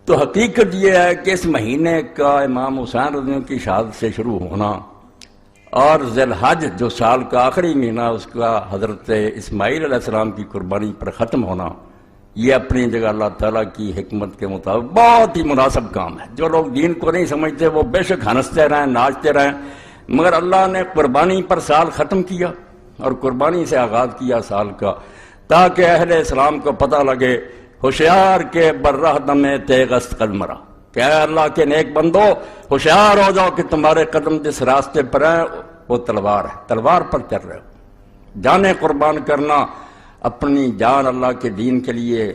تو حقیقت یہ ہے کہ اس مہینے کا امام حسین رضی اللہ عنہ کی شہادت سے شروع ہونا اور ذی الحج جو سال کا آخری مہینہ اس کا حضرت اسماعیل علیہ السلام کی قربانی پر ختم ہونا، یہ اپنی جگہ اللہ تعالیٰ کی حکمت کے مطابق بہت ہی مناسب کام ہے۔ جو لوگ دین کو نہیں سمجھتے وہ بے شک ہنستے رہیں، ناچتے رہیں، مگر اللہ نے قربانی پر سال ختم کیا اور قربانی سے آغاز کیا سال کا، تاکہ اہل اسلام کو پتہ لگے ہوشیار کے برہ دمے تیغست قدمرا، کہ اے اللہ کے نیک بندو ہوشیار ہو جاؤ کہ تمہارے قدم جس راستے پر ہیں وہ تلوار ہے، تلوار پر چل رہے ہو۔ جانیں قربان کرنا، اپنی جان اللہ کے دین کے لیے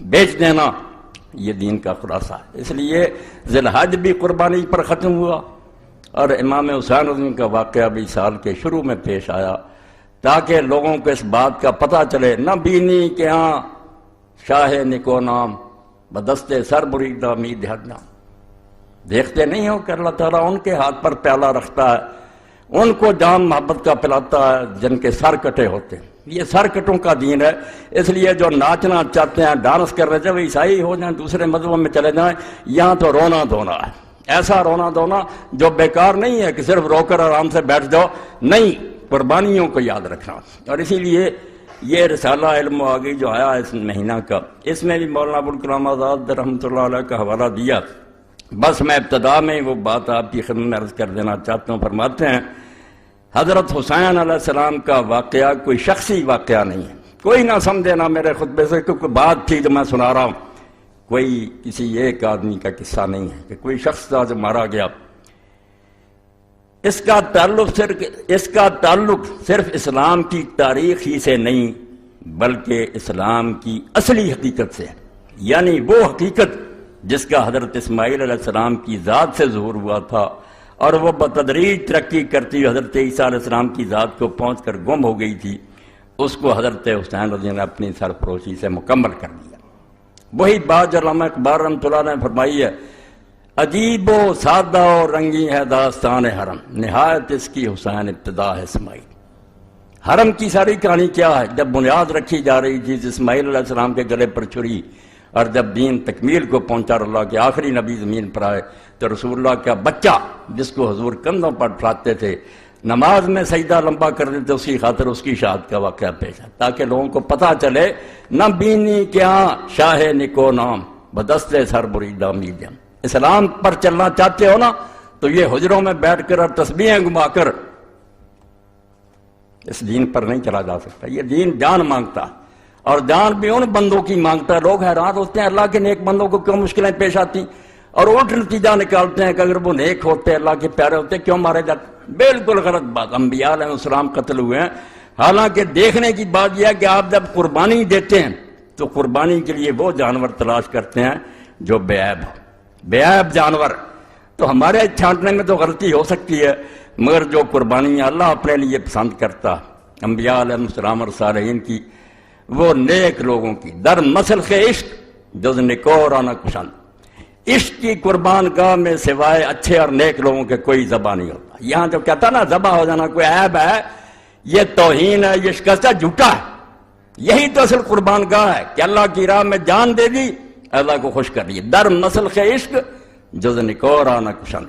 بیچ دینا، یہ دین کا خلاصہ ہے۔ اس لیے ذی الحج بھی قربانی پر ختم ہوا اور امام حسین رضی اللہ عنہ کا واقعہ بھی سال کے شروع میں پیش آیا، تاکہ لوگوں کو اس بات کا پتہ چلے نہ بینی کہ ہاں شاہ نکو نام بدست سر بریدہ امید حدنا، دیکھتے نہیں ہو کہ اللہ تعالیٰ ان کے ہاتھ پر پیالہ رکھتا ہے، ان کو جان محبت کا پلاتا ہے جن کے سر کٹے ہوتے ہیں۔ یہ سر کٹوں کا دین ہے، اس لیے جو ناچنا چاہتے ہیں، ڈانس کر رہے تھے، وہ عیسائی ہو جائیں، دوسرے مذہبوں میں چلے جائیں، یہاں تو رونا دھونا ہے، ایسا رونا دھونا جو بیکار نہیں ہے کہ صرف رو کر آرام سے بیٹھ جاؤ، نہیں، قربانیوں کو یاد رکھنا۔ اور اسی لیے یہ رسالہ علم و آگی جو آیا اس مہینہ کا، اس میں بھی مولانا ابوالکلام آزاد رحمۃ اللہ علیہ کا حوالہ دیا۔ بس میں ابتدا میں وہ بات آپ کی خدمت میں عرض کر دینا چاہتا ہوں۔ فرماتے ہیں حضرت حسین علیہ السلام کا واقعہ کوئی شخصی واقعہ نہیں ہے، کوئی نہ سمجھے نہ میرے خطبے سے کہ کوئی بات تھی جو میں سنا رہا ہوں، کوئی کسی ایک آدمی کا قصہ نہیں ہے کہ کوئی شخص تھا جو مارا گیا۔ اس کا تعلق صرف اسلام کی تاریخ ہی سے نہیں بلکہ اسلام کی اصلی حقیقت سے ہے، یعنی وہ حقیقت جس کا حضرت اسماعیل علیہ السلام کی ذات سے ظہور ہوا تھا اور وہ بتدریج ترقی کرتی ہوئی حضرت عیسیٰ علیہ السلام کی ذات کو پہنچ کر گم ہو گئی تھی، اس کو حضرت حسین رضی اللہ عنہ نے اپنی سرفروشی سے مکمل کر دیا۔ وہی بات جو علامہ اقبال رحمۃ اللہ نے فرمائی ہے، عجیب و سادہ و رنگی ہے داستان حرم، نہایت اس کی حسین ابتدا ہے اسماعیل۔ حرم کی ساری کہانی کیا ہے؟ جب بنیاد رکھی جا رہی تھی اسماعیل علیہ السلام کے گلے پر چھری، اور جب دین تکمیل کو پہنچا اور اللہ کے آخری نبی زمین پر آئے تو رسول اللہ کا بچہ جس کو حضور کندھوں پر اٹھاتے تھے، نماز میں سجدہ لمبا کر دیتے، اس کی خاطر اس کی شہادت کا واقعہ پیش ہے، تاکہ لوگوں کو پتہ چلے نہ بینی کیا شاہ نکو نام بدست سر بریدہ امیدم۔ اسلام پر چلنا چاہتے ہو نا تو یہ حجروں میں بیٹھ کر اور تسبیحیں گما کر اس دین پر نہیں چلا جا سکتا۔ یہ دین جان مانگتا ہے، اور جان بھی ان بندوں کی مانگتا ہے۔ لوگ حیران ہوتے ہیں اللہ کے نیک بندوں کو کیوں مشکلیں پیش آتی، اور الٹ نتیجہ نکالتے ہیں کہ اگر وہ نیک ہوتے، اللہ کے پیارے ہوتے، کیوں مارے جاتے۔ بالکل غلط بات۔ انبیاء علیہ السلام قتل ہوئے ہیں، حالانکہ دیکھنے کی بات یہ ہے کہ آپ جب قربانی دیتے ہیں تو قربانی کے لیے وہ جانور تلاش کرتے ہیں جو بے عیب ہو، بے عیب جانور۔ تو ہمارے چھانٹنے میں تو غلطی ہو سکتی ہے، مگر جو قربانیاں اللہ اپنے لیے پسند کرتا، انبیاء علیہ السلام اور صالحین کی، وہ نیک لوگوں کی در مسلخ عشق جز نکورانہ کشند، عشق کی قربان گاہ میں سوائے اچھے اور نیک لوگوں کے کوئی ذبح نہیں ہوتا۔ یہاں جو کہتا نا ذبح ہو جانا کوئی عیب ہے، یہ توہین ہے، یہ شکست ہے، جھوٹا ہے۔ یہی تو اصل قربان گاہ ہے کہ اللہ کی راہ میں جان دے دی، اللہ کو خوش کر دی۔ در مسلخ عشق جز نکورانہ کشند،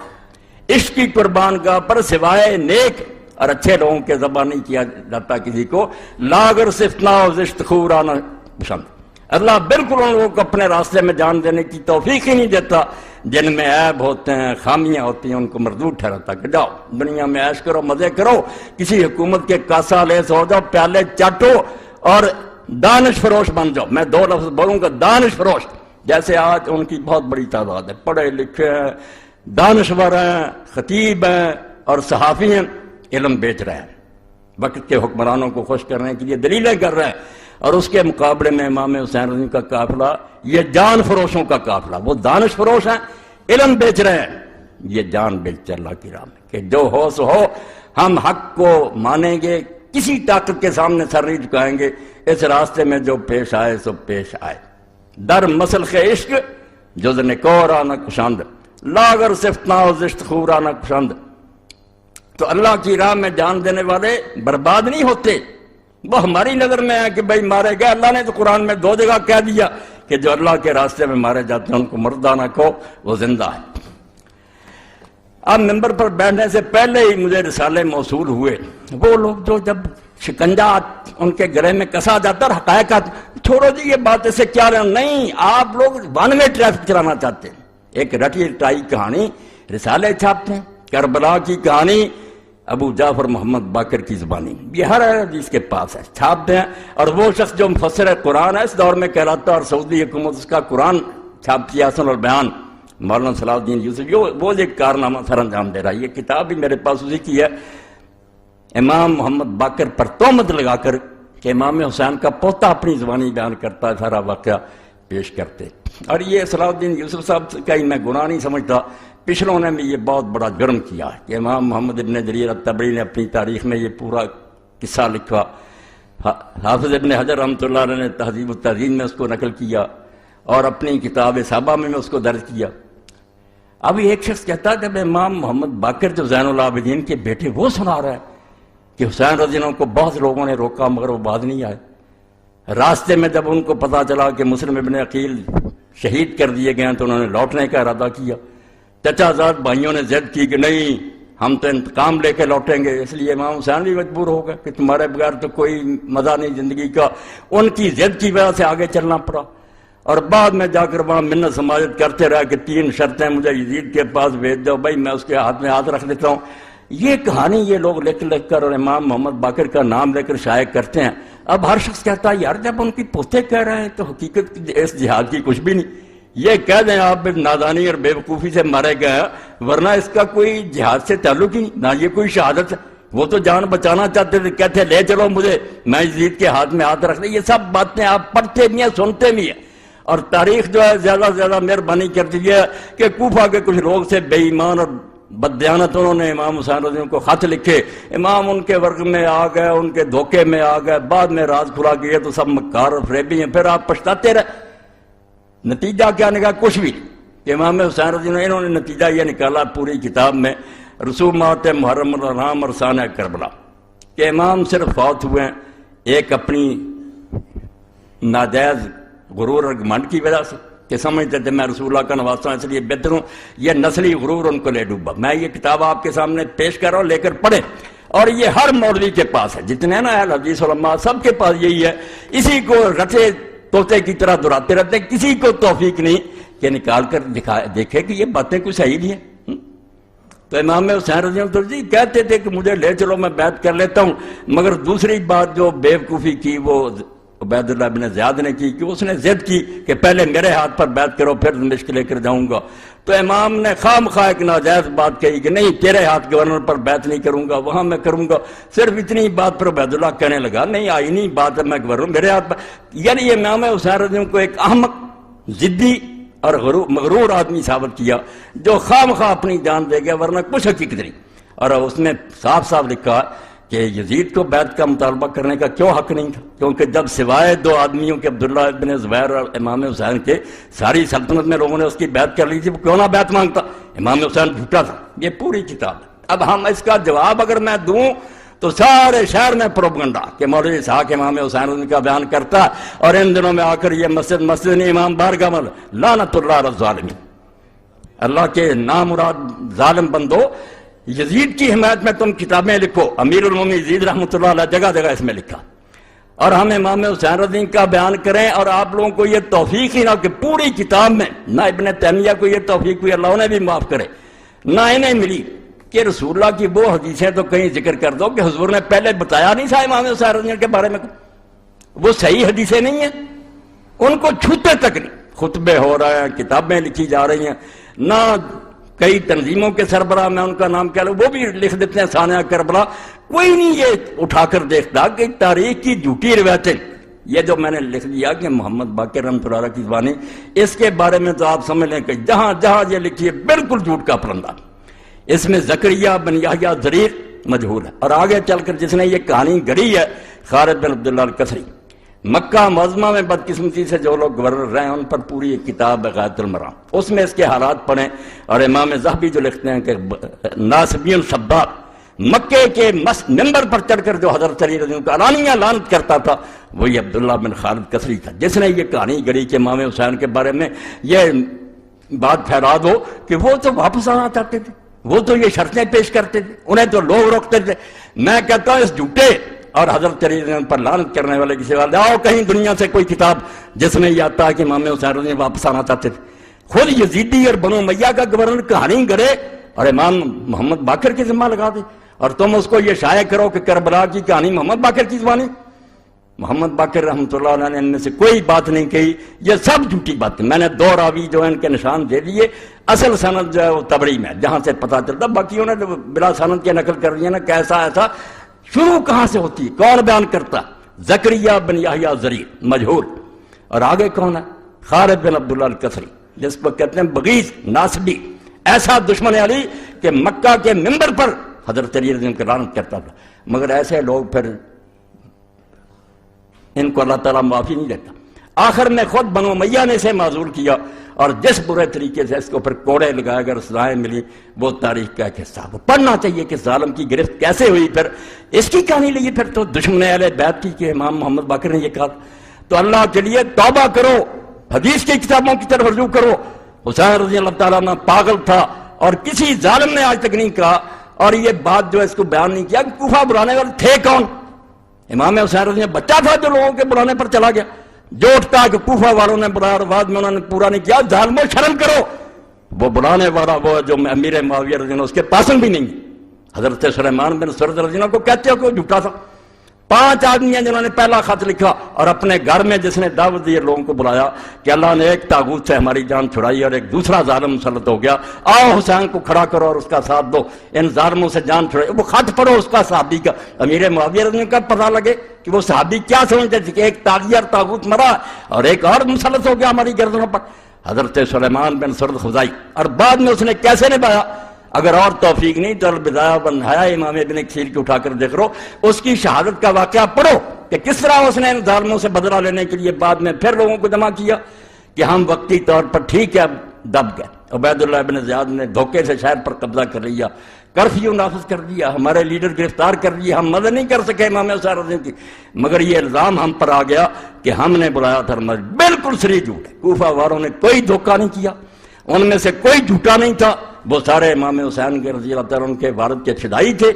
عشق کی قربان گاہ پر سوائے نیک اور اچھے لوگوں کے ذبح نہیں کیا جاتا کسی کو۔ لاگر صفتنا و زشت خورانہ پسند، اللہ بالکل ان لوگوں کو اپنے راستے میں جان دینے کی توفیق ہی نہیں دیتا جن میں عیب ہوتے ہیں، خامیاں ہوتی ہیں، ان کو مردود ٹھہراتا کہ جاؤ دنیا میں عیش کرو، مزے کرو، کسی حکومت کے کاسا لیس ہو جاؤ، پیالے چاٹو اور دانش فروش بن جاؤ۔ میں دو لفظ بولوں گا، دانش فروش، جیسے آج ان کی بہت بڑی تعداد ہے، پڑھے لکھے ہیں، دانشور ہیں، خطیب ہیں اور صحافی ہیں، علم بیچ رہے ہیں، وقت کے حکمرانوں کو خوش کرنے کے لیے دلیلیں کر رہے ہیں، اور اس کے مقابلے میں امام حسین رضی کا قافلہ، یہ جان فروشوں کا قافلہ، وہ دانش فروش ہیں، علم بیچ رہے ہیں، یہ جان بیچ اللہ کی راہ میں کہ جو ہو سو ہو، ہم حق کو مانیں گے، کسی طاقت کے سامنے سر نہیں جھکائیں گے، اس راستے میں جو پیش آئے سو پیش آئے۔ در مسلخ عشق جز نکورانہ کشند، لاگر صفتنا و زشت خورانہ کشند۔ تو اللہ کی راہ میں جان دینے والے برباد نہیں ہوتے۔ وہ ہماری نظر میں ہے کہ بھئی مارے گئے، اللہ نے تو قرآن میں 2 جگہ کہہ دیا کہ جو اللہ کے راستے میں مارے جاتے ہیں ان کو مردہ نہ کہو، وہ زندہ ہے۔ اب ممبر پر بیٹھنے سے پہلے ہی مجھے رسالے موصول ہوئے، وہ لوگ جو جب شکنجہ ان کے گلے میں کسا جاتا اور حقائق چھوڑو جی یہ بات سے کیا رہا، نہیں آپ لوگ ون وے ٹریفک چلانا چاہتے ہیں، ایک رٹی رٹائی کہانی رسالے چھاپتے ہیں، کربلا کی کہانی ابو جعفر محمد باقر کی زبانی، یہ ہر حدیث کے پاس ہے، چھاپتے ہیں۔ اور وہ شخص جو مفسر قرآن ہے اس دور میں کہلاتا ہے، اور سعودی حکومت اس کا قرآن چھاپتی ہے، حسن البیان، مولانا صلاح الدین یوسف، وہ ایک کارنامہ سر انجام دے رہا ہے۔ یہ کتاب بھی میرے پاس اسی کی ہے، امام محمد باقر پر تہمت لگا کر کہ امام حسین کا پوتا اپنی زبانی بیان کرتا ہے، سارا واقعہ پیش کرتے۔ اور یہ صلاح الدین یوسف صاحب کا میں گناہ نہیں سمجھتا، پچھلوں نے بھی یہ بہت بڑا جرم کیا کہ امام محمد ابن جریر الطبری نے اپنی تاریخ میں یہ پورا قصہ لکھا، حافظ ابن حجر رحمۃ اللہ علیہ نے تہذیب التہذیب میں اس کو نقل کیا، اور اپنی کتاب صحابہ میں اس کو درج کیا۔ اب ایک شخص کہتا ہے جب امام محمد باقر جو زین العابدین کے بیٹے وہ سنا رہا ہے کہ حسین رضی اللہ عنہ کو بہت لوگوں نے روکا مگر وہ باز نہیں آئے، راستے میں جب ان کو پتا چلا کہ مسلم ابن عقیل شہید کر دیے گئے ہیں تو انہوں نے لوٹنے کا ارادہ کیا، چچا زاد بھائیوں نے ضد کی کہ نہیں ہم تو انتقام لے کے لوٹیں گے، اس لیے امام حسین بھی مجبور ہو گئے کہ تمہارے بغیر تو کوئی مزہ نہیں زندگی کا، ان کی ضد کی وجہ سے آگے چلنا پڑا۔ اور بعد میں جا کر وہاں منت سماجت کرتے رہا کہ 3 شرطیں مجھے یزید کے پاس بھیج دو، بھائی میں اس کے ہاتھ میں ہاتھ رکھ دیتا ہوں۔ یہ کہانی یہ لوگ لکھ کر اور امام محمد باقر کا نام لے کر شائع کرتے ہیں۔ اب ہر شخص کہتا ہے یار جب ان کی پوتے کہہ رہے ہیں تو حقیقت اس جہاد کی کچھ بھی نہیں، یہ کہہ دیں آپ نادانی اور بے وقوفی سے مارے گئے ہیں، ورنہ اس کا کوئی جہاد سے تعلق ہی نہیں، نہ یہ کوئی شہادت ہے۔ وہ تو جان بچانا چاہتے تھے، کہتے لے چلو مجھے، میں یزید کے ہاتھ میں ہاتھ رکھ دیں۔ یہ سب باتیں آپ پڑھتے بھی ہیں، سنتے بھی ہیں، اور تاریخ جو ہے زیادہ سے زیادہ مہربانی کرتی ہے کہ کوفہ کے کچھ لوگ سے بے ایمان اور بددیانت انہوں نے امام حسین رضی اللہ عنہ کو خط لکھے، امام ان کے ورگ میں آ گئے، ان کے دھوکے میں آ گئے، بعد میں راز کھلا کہ یہ تو سب مکار اور فریبی ہیں، پھر آپ پچھتاتے رہے۔ نتیجہ کیا نکلا؟ کچھ بھی کہ امام حسین رضی اللہ عنہ انہوں نے نتیجہ یہ نکالا پوری کتاب میں رسومات محرم الحرام اور سانح کربلا کہ امام صرف فوت ہوئے ہیں ایک اپنی ناجائز غرور اور گھمنڈ کی وجہ سے کہ سمجھتے تھے میں رسول اللہ کا نواسا ہوں اس لیے بہتر ہوں، یہ نسلی غرور ان کو لے ڈوبا۔ میں یہ کتاب آپ کے سامنے پیش کر رہا ہوں، لے کر پڑھیں، اور یہ ہر مولوی کے پاس ہے، جتنے نا اہل حدیث علماء سب کے پاس یہی ہے، اسی کو رٹے طوطے کی طرح دہراتے رہتے ہیں، کسی کو توفیق نہیں کہ نکال کر دیکھے کہ یہ باتیں کوئی صحیح نہیں ہیں۔ تو امام حسین رضی اللہ عنہ جی کہتے تھے کہ مجھے لے چلو میں بیعت کر لیتا ہوں، مگر دوسری بات جو بے وقوفی کی وہ عبید اللہ بن زیاد نے کی کہ اس نے ضد کی کہ پہلے میرے ہاتھ پر بیعت کرو پھر دمشق لے کر جاؤں گا، تو امام نے خام خواہ ایک ناجائز بات کہی کہ نہیں تیرے ہاتھ گورنر پر بیعت نہیں کروں گا، وہاں میں کروں گا۔ صرف اتنی بات پر عبید اللہ کہنے لگا نہیں آئینی بات ہے، میں گورنر میرے ہاتھ پر، یعنی یہ امام حسین رضی اللہ عنہ کو ایک احمق، ضدی اور مغرور آدمی ثابت کیا جو خام خواہ اپنی جان دے گیا، ورنہ کچھ حقیقت نہیں۔ اور اس نے صاف صاف لکھا کہ یزید کو بیعت کا مطالبہ کرنے کا کیوں حق نہیں تھا، کیونکہ جب سوائے 2 آدمیوں کے عبداللہ بن زبیر اور امام حسین کے ساری سلطنت میں لوگوں نے اس کی بیعت کر لی تھی، وہ کیوں نہ بیعت مانگتا؟ امام حسین جھوٹا تھا۔ یہ پوری کتاب ہے۔ اب ہم اس کا جواب اگر میں دوں تو سارے شہر میں پروپگنڈا کہ مولوی اسحاق امام حسین کا بیان کرتا، اور ان دنوں میں آ کر یہ مسجد نہیں امام بارگاہ میں، لعنت اللہ علی الظالمین، اللہ کے نامراد ظالم بندو، یزید کی حمایت میں تم کتابیں لکھو، امیر المومنین یزید رحمۃ اللہ علیہ جگہ جگہ اس میں لکھا، اور ہم امام حسین رضی اللہ عنہ کا بیان کریں، اور آپ لوگوں کو یہ توفیق ہی نہ کہ پوری کتاب میں نہ ابن تیمیہ کو یہ توفیق ہوئی، اللہ انہیں بھی معاف کرے، نہ انہیں ملی کہ رسول اللہ کی وہ حدیثیں تو کہیں ذکر کر دو کہ حضور نے پہلے بتایا نہیں تھا امام حسین رضی اللہ عنہ کے بارے میں، وہ صحیح حدیثیں نہیں ہیں، ان کو چھوتے تک نہیں، خطبے ہو رہے ہیں، کتابیں لکھی جا رہی ہیں، نہ کئی تنظیموں کے سربراہ میں ان کا نام کیا وہ بھی لکھ دیتے ہیں سانحہ کربلا، کوئی نہیں یہ اٹھا کر دیکھتا کہ تاریخ کی جھوٹی روایتیں، یہ جو میں نے لکھ دیا کہ محمد باقر رحمۃ اللہ علیہ کی زبانی، اس کے بارے میں تو آپ سمجھ لیں کہ جہاں جہاں یہ لکھی ہے بالکل جھوٹ کا پرندہ، اس میں زکریا بن یحییٰ ضریر مجہول ہے، اور آگے چل کر جس نے یہ کہانی گڑھی ہے خالد بن عبداللہ الکسری، مکہ معظمہ میں بدقسمتی سے جو لوگ گورنر رہے ہیں ان پر پوری ایک کتاب ہے غایۃ المرام، اس میں اس کے حالات پڑھیں، اور امام ذہبی جو لکھتے ہیں کہ ناصبین سباب مکے کے منبر پر چڑھ کر جو حضرت علی رضی اللہ عنہ علانیہ لعنت کرتا تھا وہی عبداللہ بن خالد کسری تھا، جس نے یہ کہانی گڑی کہ امام حسین کے بارے میں یہ بات پھیلا دو کہ وہ تو واپس آنا چاہتے تھے، وہ تو یہ شرطیں پیش کرتے تھے، انہیں تو لوگ روکتے تھے۔ میں کہتا ہوں اس جھوٹے اور حضرت علی رضی اللہ عنہ پر لعنت کرنے والے کی سوال آؤ کہیں دنیا سے کوئی کتاب جس میں یہ آتا ہے کہ امام حسین رضی اللہ عنہ واپس آنا چاہتے تھے۔ خود یزیدی اور بنو امیہ کا گورنر کہانی گڑے اور امام محمد باقر کی ذمہ لگا دے، اور تم اس کو یہ شائع کرو کہ کربلا کی کہانی محمد باقر کی زبانی۔ محمد باقر رحمۃ اللہ علیہ نے ان میں سے کوئی بات نہیں کہی، یہ سب جھوٹی باتیں۔ میں نے 2 راوی جو ہیں ان کے نشان دے دیے، اصل سند جو ہے وہ تبری میں جہاں سے پتہ چلتا، باقی انہوں نے بلا سند کے نقل کر دیا نا کیسا ایسا، شروع کہاں سے ہوتی ہے، کون بیان کرتا؟ زکریا بن یحییٰ زریع مجہول، اور آگے کون ہے؟ خالد بن عبداللہ الکسری، جس کو کہتے ہیں بغیث ناصبی، ایسا دشمن علی کہ مکہ کے منبر پر حضرت علی رضی اللہ عنہ لعنت کرتا تھا۔ مگر ایسے لوگ پھر ان کو اللہ تعالیٰ معافی نہیں دیتا۔ آخر میں خود بنو امیہ نے اسے معذور کیا، اور جس برے طریقے سے اس کو پھر کوڑے لگائے اگر سزائیں ملی وہ تاریخ کا ایک حصہ وہ پڑھنا چاہیے کہ ظالم کی گرفت کیسے ہوئی۔ پھر اس کی کہانی لیے پھر تو دشمن اہل بیت کی کہ امام محمد باقر نے یہ کہا۔ تو اللہ کے لیے توبہ کرو، حدیث کی کتابوں کی طرف رجوع کرو۔ حسین رضی اللہ تعالیٰ عنہ پاگل تھا اور کسی ظالم نے آج تک نہیں کہا، اور یہ بات جو ہے اس کو بیان نہیں کیا کہ کوفہ بلانے والے تھے کون؟ امام حسین رضی اللہ عنہ بچہ تھا جو لوگوں کے بلانے پر چلا گیا، جو اٹھتا کہ کوفہ والوں نے بلایا اور بعد میں انہوں نے پورا نہیں کیا۔ ظالموں شرم کرو، وہ بلانے والا وہ جو امیر معاویہ رضی اللہ عنہ اس کے پاسن بھی نہیں، حضرت سلیمان بن سرد رضی اللہ عنہ کو کہتے ہو کہ وہ جھوٹا تھا۔ 5 آدمی ہیں جنہوں نے پہلا خط لکھا اور اپنے گھر میں جس نے دعوت دی لوگوں کو بلایا کہ اللہ نے ایک طاغوت سے ہماری جان چھڑائی اور ایک دوسرا ظالم مسلط ہو گیا، آؤ حسین کو کھڑا کرو اور اس کا ساتھ دو، ان ظالموں سے جان چھڑائی۔ وہ خط پڑھو اس کا صحابی کا، امیر معاویہ رضی اللہ عنہ کا پتہ لگے کہ وہ صحابی کیا سمجھتے تھے کہ ایک طاغیہ اور طاغوت مرا اور ایک اور مسلط ہو گیا ہماری گردنوں پر، حضرت سلیمان بن سرد خزائی۔ اور بعد میں اس نے کیسے نبھایا؟ اگر اور توفیق نہیں تو البدایہ والنہایہ امام ابن کثیر کی اٹھا کر دیکھ رہو، اس کی شہادت کا واقعہ پڑھو کہ کس طرح اس نے ان ظالموں سے بدلہ لینے کے لیے بعد میں پھر لوگوں کو جمع کیا کہ ہم وقتی طور پر ٹھیک ہے اب دب گئے۔ عبید اللہ ابن زیاد نے دھوکے سے شہر پر قبضہ کر لیا، کرفیو نافذ کر دیا، ہمارے لیڈر گرفتار کر لیے، ہم مدد نہیں کر سکے امام حسین رضی اللہ عنہ کی، مگر یہ الزام ہم پر آ گیا کہ ہم نے بلایا تھا۔ بالکل صریح جھوٹ ہے، کوفہ والوں نے کوئی دھوکہ نہیں کیا، ان میں سے کوئی جھوٹا نہیں تھا، وہ سارے امام حسین کے رضی اللہ تعالیٰ عنہ کے وارث کے فدائی تھے۔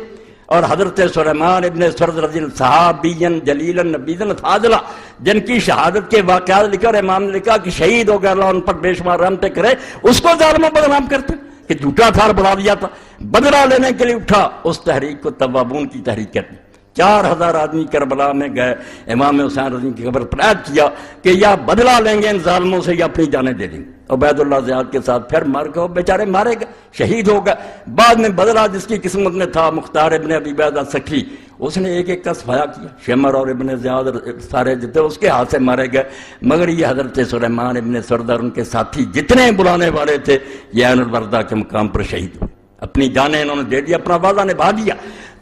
اور حضرت سلیمان ابن سرد رضی اللہ صحابین جلیلا نبیذا فاضلا، جن کی شہادت کے واقعات لکھا اور امام نے لکھا کہ شہید ہو گیا، اللہ ان پر بے شمار رحمتیں کرے، اس کو ظالموں بدنام کرتے کہ جھوٹا تھا اور بڑھا دیا تھا، بدلہ لینے کے لیے اٹھا۔ اس تحریک کو توابون کی تحریک کہتے ہیں۔ 4000 آدمی کربلا میں گئے، امام حسین رضی اللہ عنہ کی قبر پر عہد کیا کہ یا بدلہ لیں گے ان ظالموں سے یا اپنی جانیں دے دیں گے۔ عبید اللہ زیاد کے ساتھ پھر مر گئے، بیچارے مارے گئے، شہید ہو گئے۔ بعد میں بدلہ جس کی قسمت میں تھا، مختار ابن ابی بیضہ سکھی، اس نے ایک ایک کا صفایا کیا، شمر اور ابن زیاد سارے جتنے اس کے ہاتھ سے مارے گئے۔ مگر یہ حضرت سلیمان ابن سرد اور ان کے ساتھی جتنے بلانے والے تھے یہ عین الوردہ کے مقام پر شہید ہوئے، اپنی جانیں انہوں نے دے دی، اپنا وعدہ نبھا دیا۔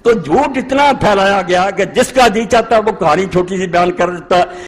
تو جھوٹ اتنا پھیلایا گیا کہ جس کا جی چاہتا وہ کہانی چھوٹی سی بیان کر دیتا ہے